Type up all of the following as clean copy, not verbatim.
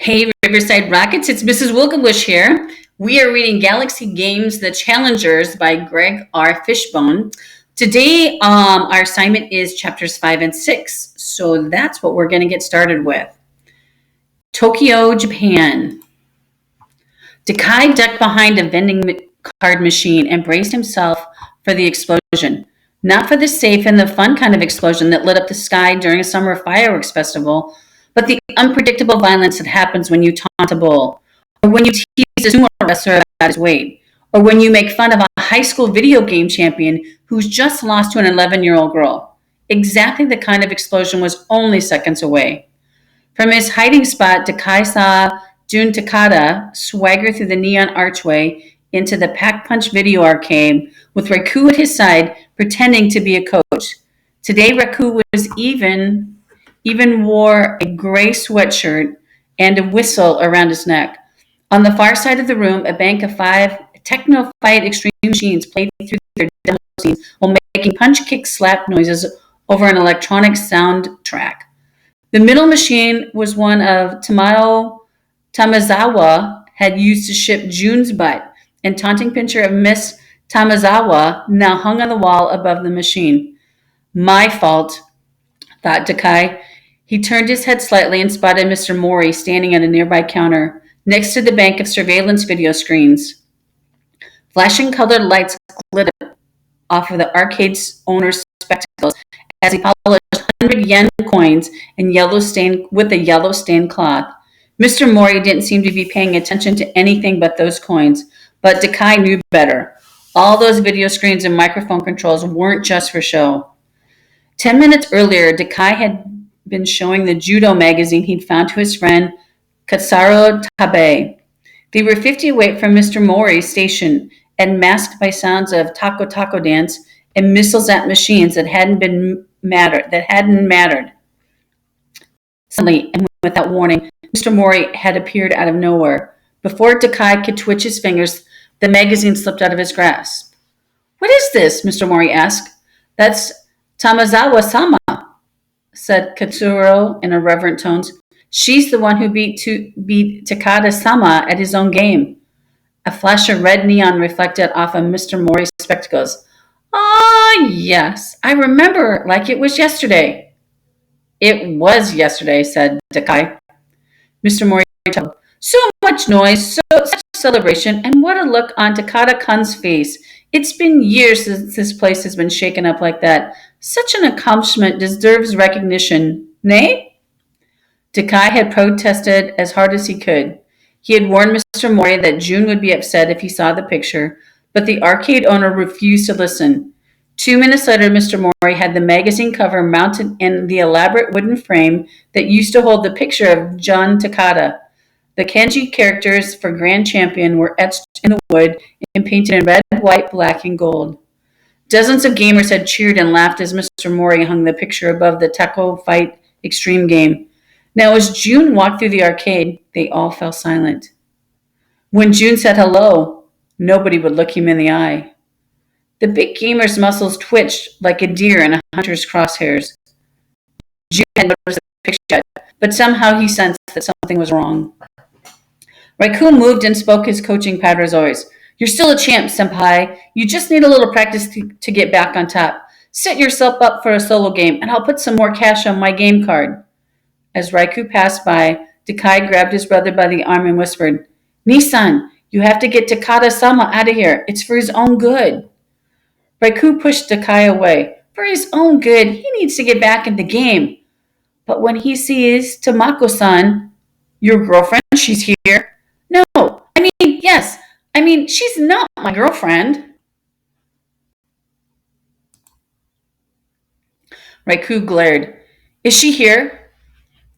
Hey, Riverside Rockets, it's Mrs. Wilkenbush here. We are reading Galaxy Games The Challengers by Greg R. Fishbone. Today, our assignment is chapters 5 and 6. So that's what we're going to get started with. Tokyo, Japan. Dakai ducked behind a vending card machine and braced himself for the explosion. Not for the safe and the fun kind of explosion that lit up the sky during a summer fireworks festival, but the unpredictable violence that happens when you taunt a bull, or when you tease a sumo wrestler about his weight, or when you make fun of a high school video game champion who's just lost to an 11-year-old girl. Exactly the kind of explosion was only seconds away. From his hiding spot, Dakai saw Jun Takada swagger through the neon archway into the Pack Punch video arcade with Raku at his side, pretending to be a coach. Today, Raku was even wore a gray sweatshirt and a whistle around his neck. On the far side of the room, a bank of 5 Techno Fight Extreme machines played through their demo scenes while making punch kick slap noises over an electronic soundtrack. The middle machine was one of Tamazawa had used to ship June's butt, and taunting picture of Miss Tamazawa now hung on the wall above the machine. My fault, thought Dakai. He turned his head slightly and spotted Mr. Mori standing at a nearby counter next to the bank of surveillance video screens. Flashing colored lights glittered off of the arcade's owner's spectacles as he polished 100 yen coins and with a yellow stained cloth. Mr. Mori didn't seem to be paying attention to anything but those coins, but Dakai knew better. All those video screens and microphone controls weren't just for show. 10 minutes earlier, Dakai had been showing the judo magazine he'd found to his friend Katsuro Tabe. They were 50 away from Mr. Mori's station and masked by sounds of taco dance and missiles at machines that hadn't mattered. Suddenly, and without warning, Mr. Mori had appeared out of nowhere. Before Dakai could twitch his fingers, the magazine slipped out of his grasp. "What is this?" Mr. Mori asked. "That's Tamazawa-sama," said Katsuro in reverent tones. "She's the one who beat Takada-sama at his own game." A flash of red neon reflected off of Mr. Mori's spectacles. "Ah, yes, I remember like it was yesterday." "It was yesterday," said Dakai. Mr. Mori chuckled. "So much noise, such celebration, and what a look on Takada-kun's face. It's been years since this place has been shaken up like that. Such an accomplishment deserves recognition, nay?" Dakai had protested as hard as he could. He had warned Mr. Mori that June would be upset if he saw the picture, but the arcade owner refused to listen. 2 minutes later, Mr. Mori had the magazine cover mounted in the elaborate wooden frame that used to hold the picture of Jun Takada. The kanji characters for Grand Champion were etched in the wood and painted in red, white, black, and gold. Dozens of gamers had cheered and laughed as Mr. Mori hung the picture above the Taco Fight Extreme game. Now, as June walked through the arcade, they all fell silent. When June said hello, nobody would look him in the eye. The big gamer's muscles twitched like a deer in a hunter's crosshairs. June had noticed the picture yet, but somehow he sensed that something was wrong. Raikun moved and spoke his coaching patter as always. "You're still a champ, senpai. You just need a little practice to get back on top. Set yourself up for a solo game, and I'll put some more cash on my game card." As Raiku passed by, Dakai grabbed his brother by the arm and whispered, "Nissan, you have to get Takada-sama out of here. It's for his own good." Raiku pushed Dakai away. "For his own good, he needs to get back in the game. But when he sees Tamako-san, your girlfriend, she's here." "No, yes. She's not my girlfriend." Raiku glared. "Is she here?"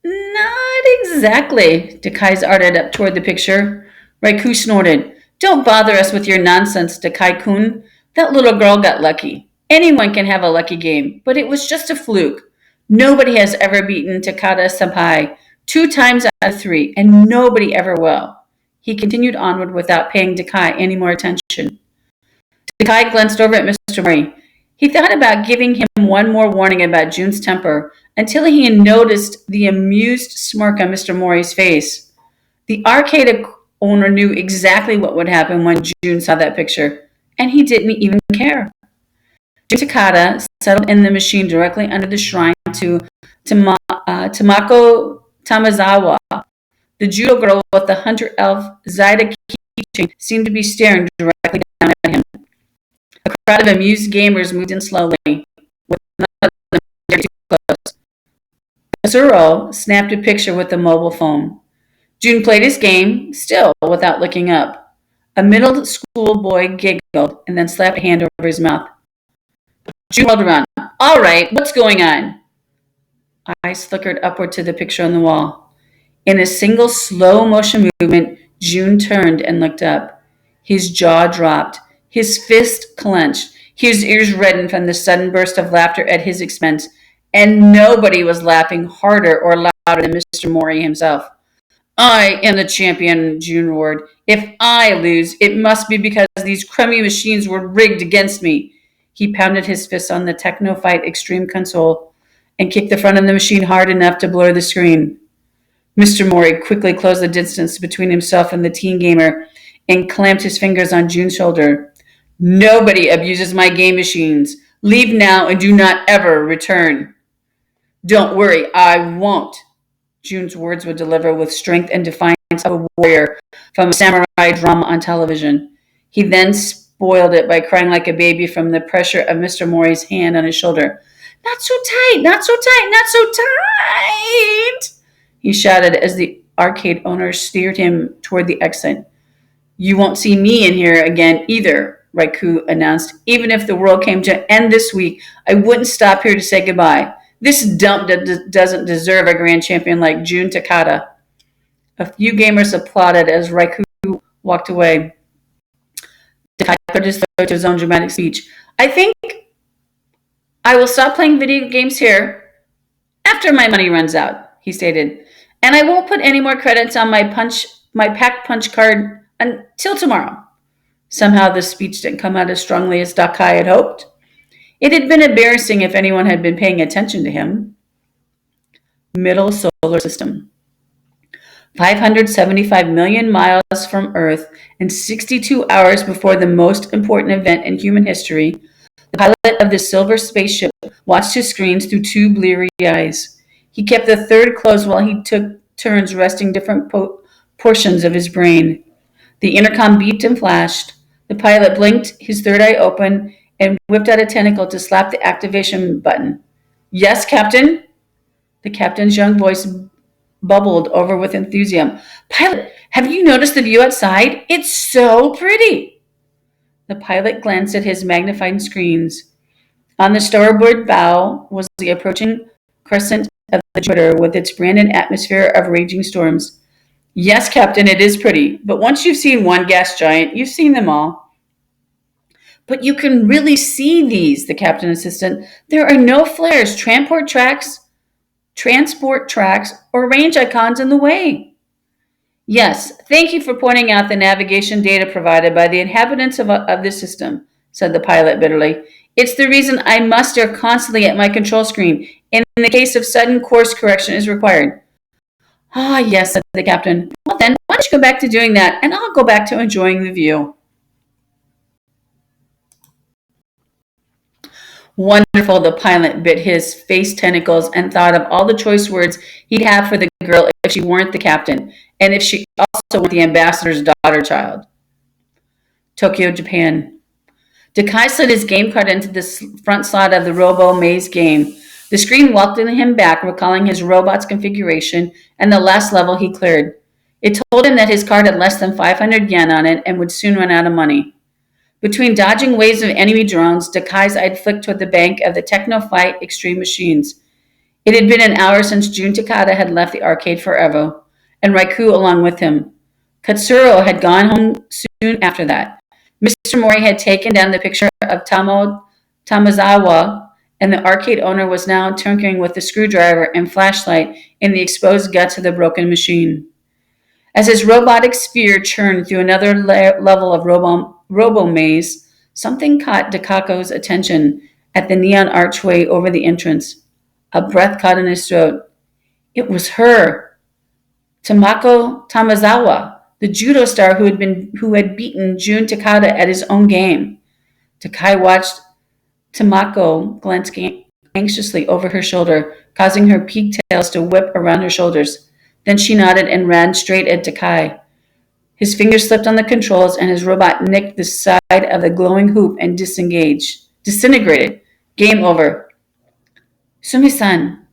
"Not exactly." Dakai darted up toward the picture. Raiku snorted. "Don't bother us with your nonsense, Dakai-kun. That little girl got lucky. Anyone can have a lucky game, but it was just a fluke. Nobody has ever beaten Takada-senpai 2 times out of 3, and nobody ever will." He continued onward without paying Dakai any more attention. Dakai glanced over at Mr. Mori. He thought about giving him one more warning about June's temper until he had noticed the amused smirk on Mr. Mori's face. The arcade owner knew exactly what would happen when June saw that picture, and he didn't even care. Jun Takada settled in the machine directly under the shrine to Tamako Tamazawa. The judo girl with the hunter elf Zaida keychain seemed to be staring directly down at him. A crowd of amused gamers moved in slowly, with none of them daring too close. Katsuro snapped a picture with the mobile phone. June played his game, still without looking up. A middle school boy giggled and then slapped a hand over his mouth. June whirled around. All right, what's going on? Eyes flickered upward to the picture on the wall. In a single slow motion movement, June turned and looked up. His jaw dropped, his fist clenched, his ears reddened from the sudden burst of laughter at his expense, and nobody was laughing harder or louder than Mr. Mori himself. I am the champion, June roared. If I lose, it must be because these crummy machines were rigged against me. He pounded his fist on the Technofight Extreme console and kicked the front of the machine hard enough to blur the screen. Mr. Mori quickly closed the distance between himself and the teen gamer and clamped his fingers on June's shoulder. Nobody abuses my game machines. Leave now and do not ever return. Don't worry, I won't. June's words would deliver with strength and defiance of a warrior from a samurai drama on television. He then spoiled it by crying like a baby from the pressure of Mr. Mori's hand on his shoulder. Not so tight, not so tight, not so tight, he shouted as the arcade owner steered him toward the exit. You won't see me in here again either, Raikou announced. Even if the world came to end this week, I wouldn't stop here to say goodbye. This dump doesn't deserve a grand champion like Jun Takada. A few gamers applauded as Raikou walked away. Takai put his throat to his own dramatic speech. I think I will stop playing video games here after my money runs out, he stated. And I won't put any more credits on my pack punch card until tomorrow. Somehow the speech didn't come out as strongly as Dakai had hoped. It had been embarrassing if anyone had been paying attention to him. Middle solar system. 575 million miles from Earth and 62 hours before the most important event in human history, the pilot of the silver spaceship watched his screens through two bleary eyes. He kept the third closed while he took turns resting different portions of his brain. The intercom beeped and flashed. The pilot blinked, his third eye open, and whipped out a tentacle to slap the activation button. Yes, Captain? The captain's young voice bubbled over with enthusiasm. Pilot, have you noticed the view outside? It's so pretty. The pilot glanced at his magnifying screens. On the starboard bow was the approaching crescent of the Jupiter with its branded atmosphere of raging storms. Yes, Captain, it is pretty, but once you've seen one gas giant, you've seen them all. But you can really see these, the captain insisted. There are no flares, transport tracks, or range icons in the way. Yes, thank you for pointing out the navigation data provided by the inhabitants of the system, said the pilot bitterly. It's the reason I must stare constantly at my control screen, and in the case of sudden course correction is required. Ah, yes, said the captain. Well then, why don't you go back to doing that, and I'll go back to enjoying the view. Wonderful, the pilot bit his face tentacles and thought of all the choice words he'd have for the girl if she weren't the captain, and if she also weren't the ambassador's daughter child. Tokyo, Japan. Dakai slid his game card into the front slot of the Robo Maze game. The screen welcomed him back, recalling his robot's configuration and the last level he cleared. It told him that his card had less than 500 yen on it and would soon run out of money. Between dodging waves of enemy drones, Dakai's eye flicked toward the bank of the Technofight Extreme machines. It had been an hour since Jun Takada had left the arcade forever, and Raikou along with him. Katsuro had gone home soon after that. Mr. Mori had taken down the picture of Tamazawa, and the arcade owner was now tinkering with the screwdriver and flashlight in the exposed guts of the broken machine. As his robotic sphere churned through another level of Robo Maze, something caught Dakako's attention at the neon archway over the entrance. A breath caught in his throat. It was her. Tamako Tamazawa, the judo star who had beaten Jun Takada at his own game. Takai watched Tamako glance anxiously over her shoulder, causing her pigtails to whip around her shoulders. Then she nodded and ran straight at Takai. His fingers slipped on the controls, and his robot nicked the side of the glowing hoop and disintegrated. Game over. Sumi-san.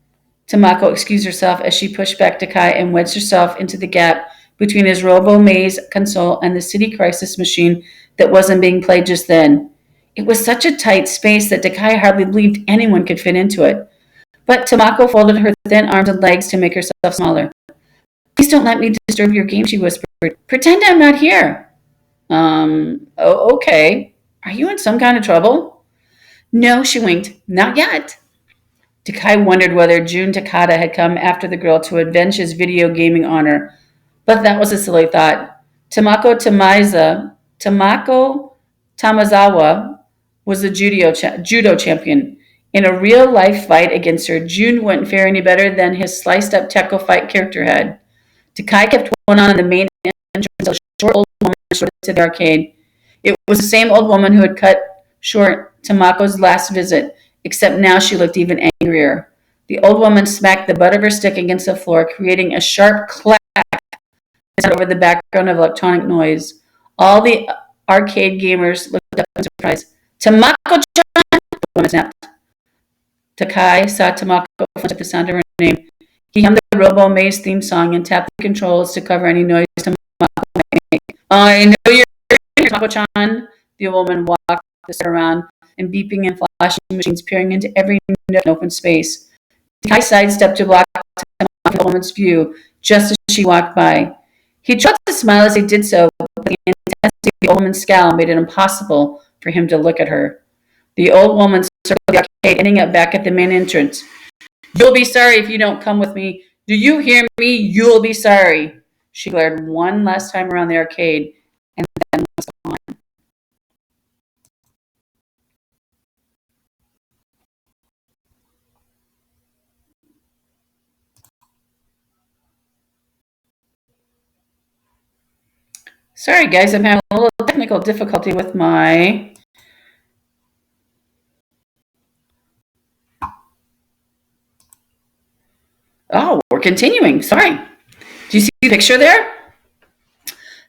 Tamako excused herself as she pushed back Takai and wedged herself into the gap between his robo-maze console and the City Crisis machine that wasn't being played just then. It was such a tight space that Takai hardly believed anyone could fit into it. But Tamako folded her thin arms and legs to make herself smaller. Please don't let me disturb your game, she whispered. Pretend I'm not here. Okay. Are you in some kind of trouble? No, she winked. Not yet. Takai wondered whether Jun Takada had come after the girl to avenge his video gaming honor, but that was a silly thought. Tamako Tamazawa was the judo champion. In a real-life fight against her, Jun wouldn't fare any better than his sliced-up Techo Fight character had. Takai kept one on in the main entrance until a short old woman showed up to the arcade. It was the same old woman who had cut short Tamako's last visit, except now she looked even angrier. The old woman smacked the butt of her stick against the floor, creating a sharp clack over the background of electronic noise. All the arcade gamers looked up in surprise. Tamako-chan! The woman snapped. Takai saw Tamako flinch at the sound of her name. He hummed the Robo Maze theme song and tapped the controls to cover any noise Tamako might make. I know you're here, Tamako-chan. The old woman walked the set around and beeping and flashing machines peering into every nook and open space. Takai sidestepped to block the woman's view just as she walked by. He tried to smile as he did so, but the intensity of the old woman's scowl made it impossible for him to look at her. The old woman circled the arcade, ending up back at the main entrance. You'll be sorry if you don't come with me. Do you hear me? You'll be sorry. She glared one last time around the arcade and then was gone. Sorry, guys, I'm having a little technical difficulty with my... Oh, we're continuing. Sorry. Do you see the picture there?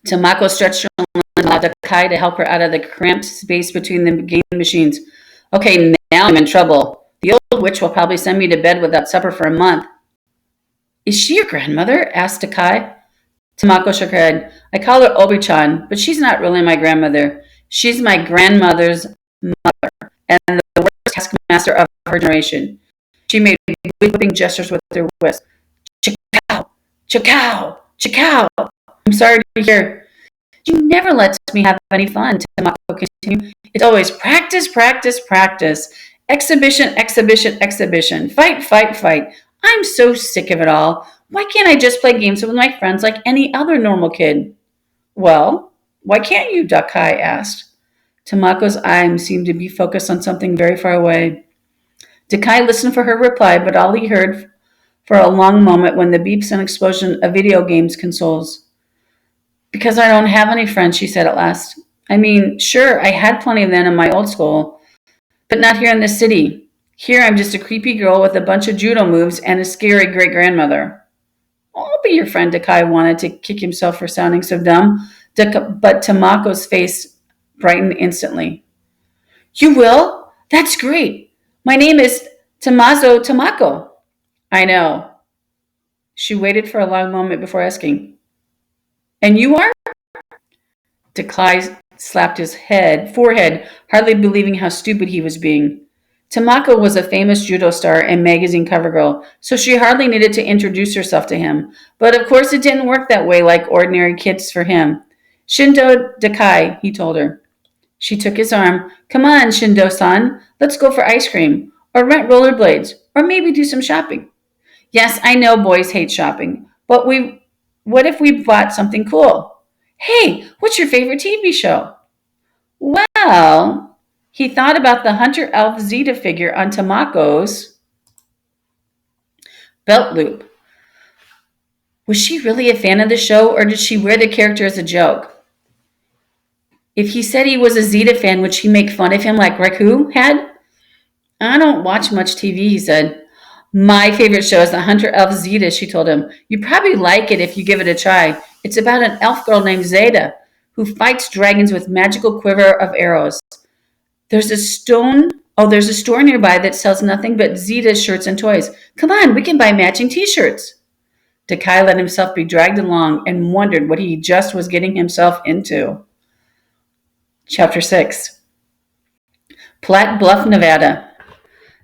Tamako stretched her arms and allowed Takai to help her out of the cramped space between the game machines. Okay, now I'm in trouble. The old witch will probably send me to bed without supper for a month. Is she your grandmother? Asked Takai. Tamako shook her head. I call her Obi-chan, but she's not really my grandmother. She's my grandmother's mother, and the worst taskmaster of her generation. She made whipping gestures with her whisk. Chikow! Chikow! Chikow! I'm sorry to hear. She never lets me have any fun, Tamako continued. It's always practice, practice, practice. Exhibition, exhibition, exhibition. Fight, fight, fight. I'm so sick of it all. Why can't I just play games with my friends like any other normal kid? Well, why can't you? Takai asked. Tamako's eyes seemed to be focused on something very far away. Takai listened for her reply, but all he heard for a long moment when the beeps and explosion of video games consoles. Because I don't have any friends, she said at last. I mean, sure, I had plenty of them in my old school, but not here in the city. Here I'm just a creepy girl with a bunch of judo moves and a scary great-grandmother. I'll be your friend, Takai wanted to kick himself for sounding so dumb, but Tamako's face brightened instantly. You will? That's great. My name is Tamazo Tamako. I know. She waited for a long moment before asking. And you are? Takai slapped his forehead, hardly believing how stupid he was being. Tamako was a famous judo star and magazine cover girl, so she hardly needed to introduce herself to him. But of course it didn't work that way like ordinary kids for him. Shindo Takai, he told her. She took his arm. Come on, Shindo-san, let's go for ice cream, or rent rollerblades, or maybe do some shopping. Yes, I know boys hate shopping, but what if we bought something cool? Hey, what's your favorite TV show? Well, he thought about the Hunter Elf Zeta figure on Tamako's belt loop, Was she really a fan of the show, or did she wear the character as a joke? If he said he was a Zeta fan, would she make fun of him like Raku had? I don't watch much TV, he said. My favorite show is The Hunter Elf Zeta, she told him. You'd probably like it if you give it a try. It's about an elf girl named Zeta who fights dragons with magical quiver of arrows. There's a store nearby that sells nothing but Zeta shirts and toys. Come on, we can buy matching t-shirts. Takai let himself be dragged along and wondered what he just was getting himself into. Chapter 6. Platte Bluff, Nevada.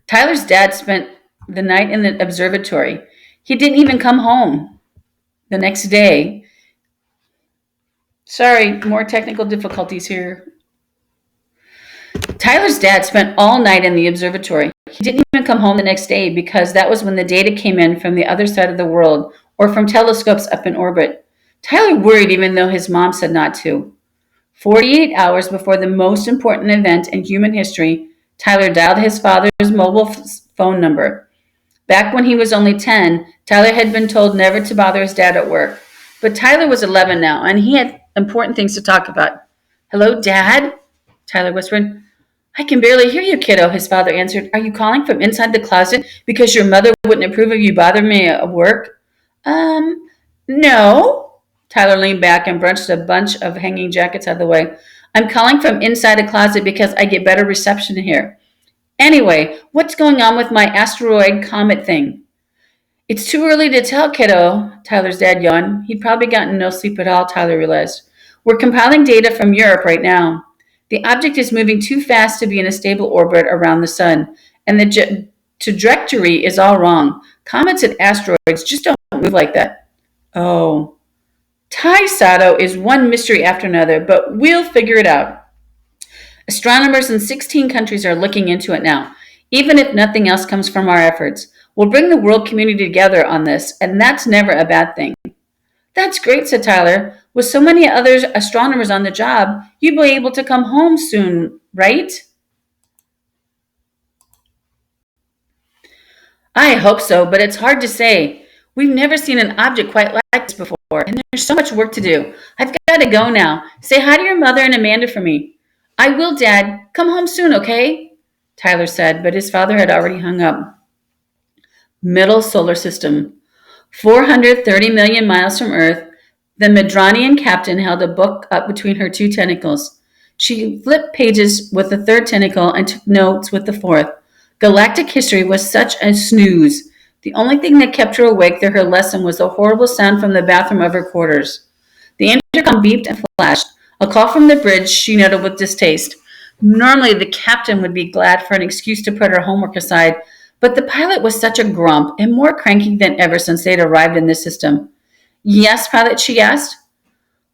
Tyler's dad spent the night in the observatory. He didn't even come home the next day. Sorry, more technical difficulties here. Tyler's dad spent all night in the observatory. He didn't even come home the next day because that was when the data came in from the other side of the world or from telescopes up in orbit. Tyler worried even though his mom said not to. 48 hours before the most important event in human history, Tyler dialed his father's mobile phone number. Back when he was only 10, Tyler had been told never to bother his dad at work. But Tyler was 11 now, and he had important things to talk about. Hello, Dad? Tyler whispered. I can barely hear you, kiddo, his father answered. Are you calling from inside the closet because your mother wouldn't approve of you bothering me at work? No. Tyler leaned back and brunched a bunch of hanging jackets out of the way. I'm calling from inside a closet because I get better reception here. Anyway, what's going on with my asteroid comet thing? It's too early to tell, kiddo, Tyler's dad yawned. He'd probably gotten no sleep at all, Tyler realized. We're compiling data from Europe right now. The object is moving too fast to be in a stable orbit around the sun, and the trajectory is all wrong. Comets and asteroids just don't move like that. Oh. Tai Sato is one mystery after another, but we'll figure it out. Astronomers in 16 countries are looking into it now, even if nothing else comes from our efforts. We'll bring the world community together on this, and that's never a bad thing. That's great, said Tyler. With so many other astronomers on the job, you'll be able to come home soon, right? I hope so, but it's hard to say. We've never seen an object quite like this before, and there's so much work to do. I've got to go now. Say hi to your mother and Amanda for me. I will, Dad. Come home soon, okay? Tyler said, but his father had already hung up. Middle solar system. 430 million miles from Earth, the Medranian captain held a book up between her two tentacles. She flipped pages with the third tentacle and took notes with the fourth. Galactic history was such a snooze. The only thing that kept her awake through her lesson was the horrible sound from the bathroom of her quarters. The intercom beeped and flashed. A call from the bridge, she noted with distaste. Normally, the captain would be glad for an excuse to put her homework aside, but the pilot was such a grump and more cranky than ever since they'd arrived in the system. Yes, pilot, she asked.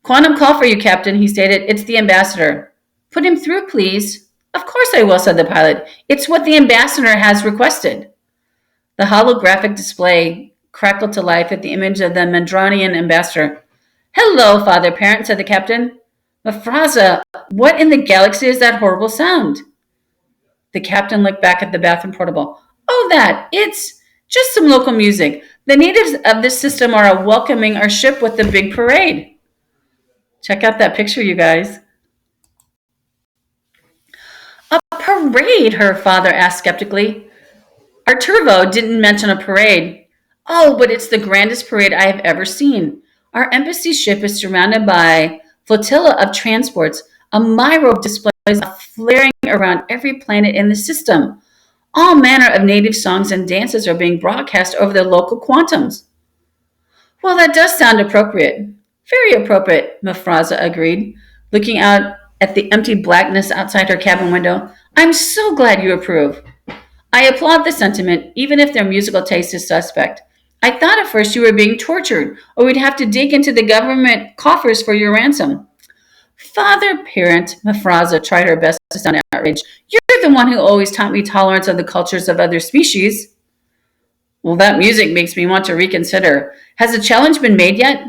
Quantum call for you, Captain, he stated. It's the ambassador. Put him through, please. Of course I will, said the pilot. It's what the ambassador has requested. The holographic display crackled to life at the image of the Mandranian ambassador. Hello, Father Parent, said the captain. Mafraza, what in the galaxy is that horrible sound? The captain looked back at the bathroom portable. Oh, it's just some local music. The natives of this system are welcoming our ship with a big parade. Check out that picture, you guys. A parade, her father asked skeptically. Arturvo didn't mention a parade. Oh, but it's the grandest parade I have ever seen. Our embassy ship is surrounded by flotilla of transports, a myriad of displays flaring around every planet in the system. All manner of native songs and dances are being broadcast over the local quantums. Well, that does sound appropriate. Very appropriate, Mafraza agreed, looking out at the empty blackness outside her cabin window. I'm so glad you approve. I applaud the sentiment, even if their musical taste is suspect. I thought at first you were being tortured, or we'd have to dig into the government coffers for your ransom. Father Parent, Mafraza tried her best to sound outraged. You're the one who always taught me tolerance of the cultures of other species. Well, that music makes me want to reconsider. Has a challenge been made yet?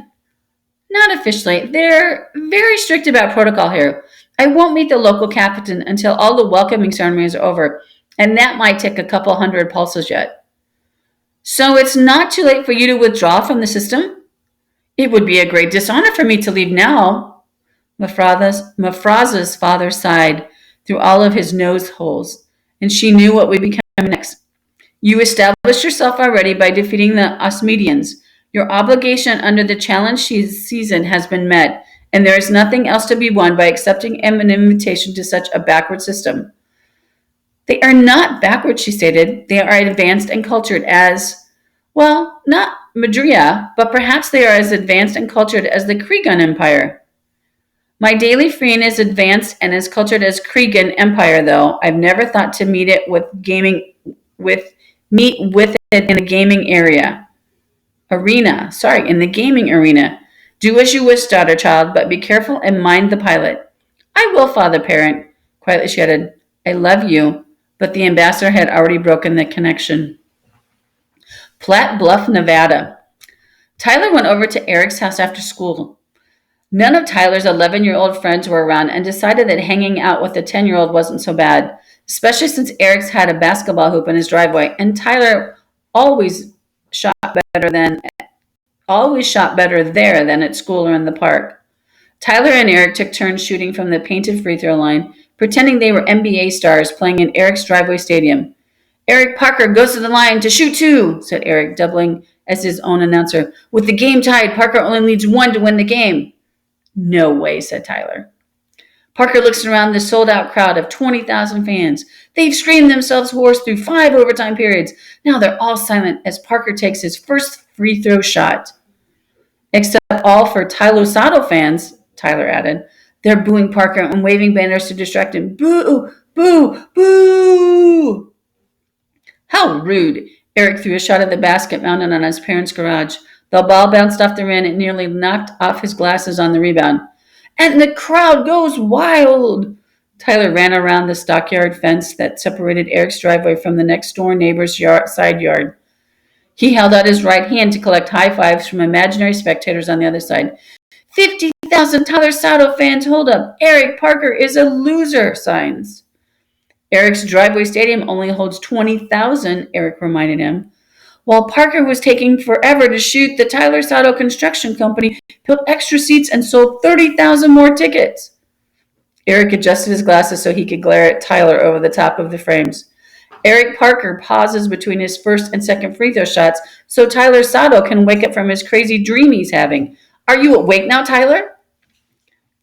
Not officially. They're very strict about protocol here. I won't meet the local captain until all the welcoming ceremonies are over, and that might take a couple hundred pulses yet. So it's not too late for you to withdraw from the system? It would be a great dishonor for me to leave now. Mafraza's father sighed through all of his nose holes, and she knew what would be coming next. You established yourself already by defeating the Osmidians. Your obligation under the challenge season has been met, and there is nothing else to be won by accepting an invitation to such a backward system. They are not backward, she stated. They are advanced and cultured as, well, not Madria, but perhaps they are as advanced and cultured as the Kregan Empire. My daily friend is advanced and as cultured as Kregan Empire, though. I've never thought to meet with it in the gaming arena. Sorry, in the gaming arena. Do as you wish, daughter child, but be careful and mind the pilot. I will, father parent. Quietly she added, I love you, but the ambassador had already broken the connection. Platte Bluff, Nevada. Tyler went over to Eric's house after school. None of Tyler's 11-year-old friends were around and decided that hanging out with a 10-year-old wasn't so bad, especially since Eric's had a basketball hoop in his driveway and Tyler always shot shot better there than at school or in the park. Tyler and Eric took turns shooting from the painted free throw line, pretending they were NBA stars playing in Eric's driveway stadium. Eric Parker goes to the line to shoot two, said Eric, doubling as his own announcer. With the game tied, Parker only needs one to win the game. No way, said Tyler. Parker looks around the sold-out crowd of 20,000 fans. They've screamed themselves hoarse through 5 overtime periods. Now they're all silent as Parker takes his first free throw shot. Except all for Tyler Sato fans, Tyler added. They're booing Parker and waving banners to distract him. Boo! Boo! Boo! How rude! Eric threw a shot at the basket mounted on his parents' garage. The ball bounced off the rim and nearly knocked off his glasses on the rebound. And the crowd goes wild! Tyler ran around the stockyard fence that separated Eric's driveway from the next door neighbor's side yard. He held out his right hand to collect high fives from imaginary spectators on the other side. 50,000 Tyler Sato fans hold up. Eric Parker is a loser signs. Eric's driveway stadium only holds 20,000, Eric reminded him. While Parker was taking forever to shoot, the Tyler Sato Construction Company built extra seats and sold 30,000 more tickets. Eric adjusted his glasses so he could glare at Tyler over the top of the frames. Eric Parker pauses between his first and second free throw shots so Tyler Sato can wake up from his crazy dream he's having. Are you awake now, Tyler?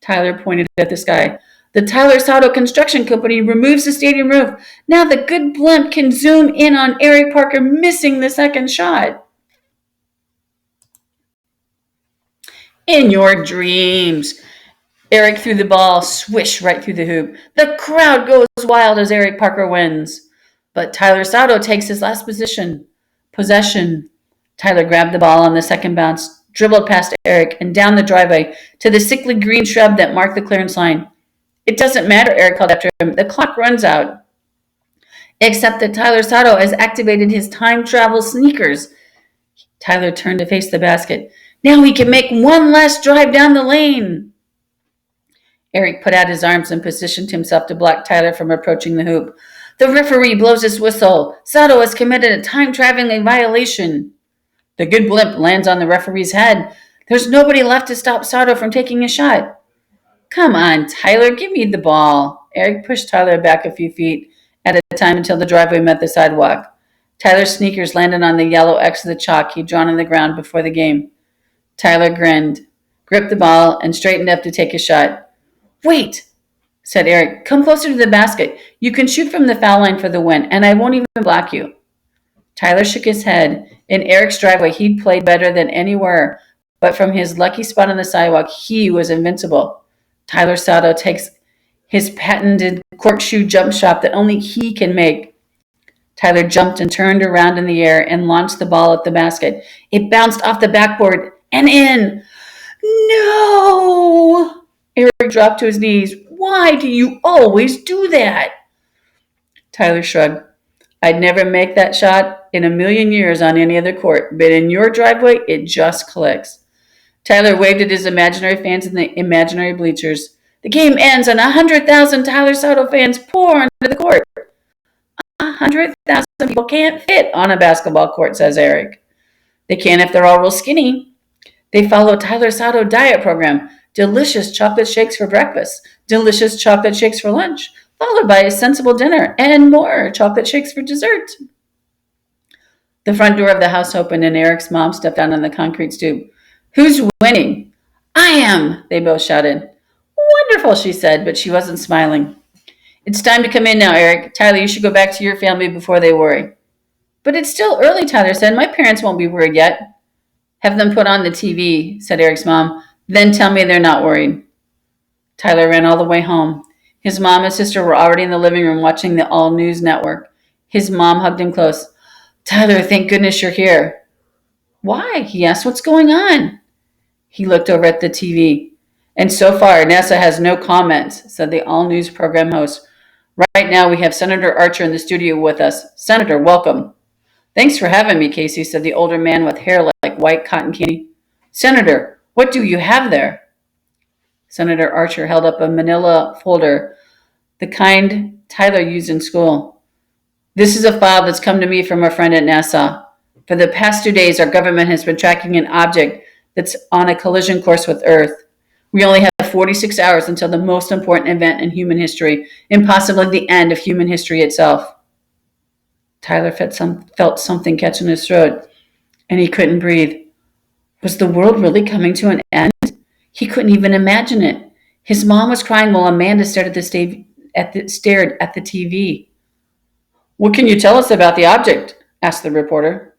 Tyler pointed at the sky. The Tyler Sato Construction Company removes the stadium roof. Now the good blimp can zoom in on Eric Parker missing the second shot. In your dreams. Eric threw the ball, swish, right through the hoop. The crowd goes wild as Eric Parker wins. But Tyler Sato takes his last possession. Tyler grabbed the ball on the second bounce, dribbled past Eric, and down the driveway to the sickly green shrub that marked the clearance line. It doesn't matter, Eric called after him. The clock runs out. Except that Tyler Sato has activated his time travel sneakers. Tyler turned to face the basket. Now he can make one last drive down the lane. Eric put out his arms and positioned himself to block Tyler from approaching the hoop. The referee blows his whistle. Sato has committed a time-traveling violation. The good blimp lands on the referee's head. There's nobody left to stop Sato from taking a shot. Come on, Tyler, give me the ball. Eric pushed Tyler back a few feet at a time until the driveway met the sidewalk. Tyler's sneakers landed on the yellow X of the chalk he'd drawn on the ground before the game. Tyler grinned, gripped the ball, and straightened up to take a shot. Wait, said Eric. Come closer to the basket. You can shoot from the foul line for the win, and I won't even block you. Tyler shook his head. In Eric's driveway, he'd played better than anywhere, but from his lucky spot on the sidewalk, he was invincible. Tyler Sato takes his patented corkscrew jump shot that only he can make. Tyler jumped and turned around in the air and launched the ball at the basket. It bounced off the backboard and in. No! Eric dropped to his knees. Why do you always do that? Tyler shrugged. I'd never make that shot in a million years on any other court, but in your driveway, it just clicks. Tyler waved at his imaginary fans in the imaginary bleachers. The game ends and 100,000 Tyler Sato fans pour onto the court. 100,000 people can't fit on a basketball court, says Eric. They can if they're all real skinny. They follow Tyler Sato diet program. Delicious chocolate shakes for breakfast, delicious chocolate shakes for lunch, followed by a sensible dinner and more chocolate shakes for dessert. The front door of the house opened and Eric's mom stepped out on the concrete stoop. Who's winning? I am, they both shouted. Wonderful, she said, but she wasn't smiling. It's time to come in now, Eric. Tyler, you should go back to your family before they worry. But it's still early, Tyler said. My parents won't be worried yet. Have them put on the TV, said Eric's mom. Then tell me they're not worried. Tyler ran all the way home. His mom and sister were already in the living room watching the All News Network. His mom hugged him close. Tyler, thank goodness you're here. Why? He asked. What's going on? He looked over at the TV. And so far, NASA has no comments, said the All News program host. Right now, we have Senator Archer in the studio with us. Senator, welcome. Thanks for having me, Casey, said the older man with hair like white cotton candy. Senator, what do you have there? Senator Archer held up a manila folder, the kind Tyler used in school. This is a file that's come to me from a friend at NASA. For the past 2 days, our government has been tracking an object that's on a collision course with Earth. We only have 46 hours until the most important event in human history, and possibly the end of human history itself. Tyler felt something catch in his throat, and he couldn't breathe. Was the world really coming to an end? He couldn't even imagine it. His mom was crying while Amanda stared at the TV. What can you tell us about the object? Asked the reporter.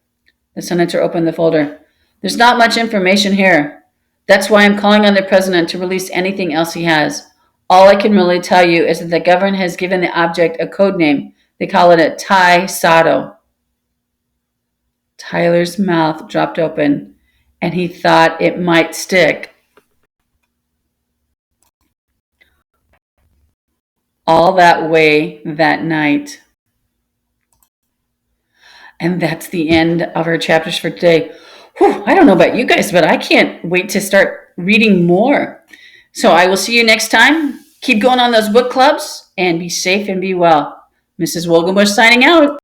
The senator opened the folder. There's not much information here. That's why I'm calling on the president to release anything else he has. All I can really tell you is that the government has given the object a code name. They call it a Thai Sato. Tyler's mouth dropped open, and he thought it might stick. All that way that night. And that's the end of our chapters for today. Whew, I don't know about you guys, but I can't wait to start reading more. So I will see you next time. Keep going on those book clubs and be safe and be well. Mrs. Wogenbush signing out.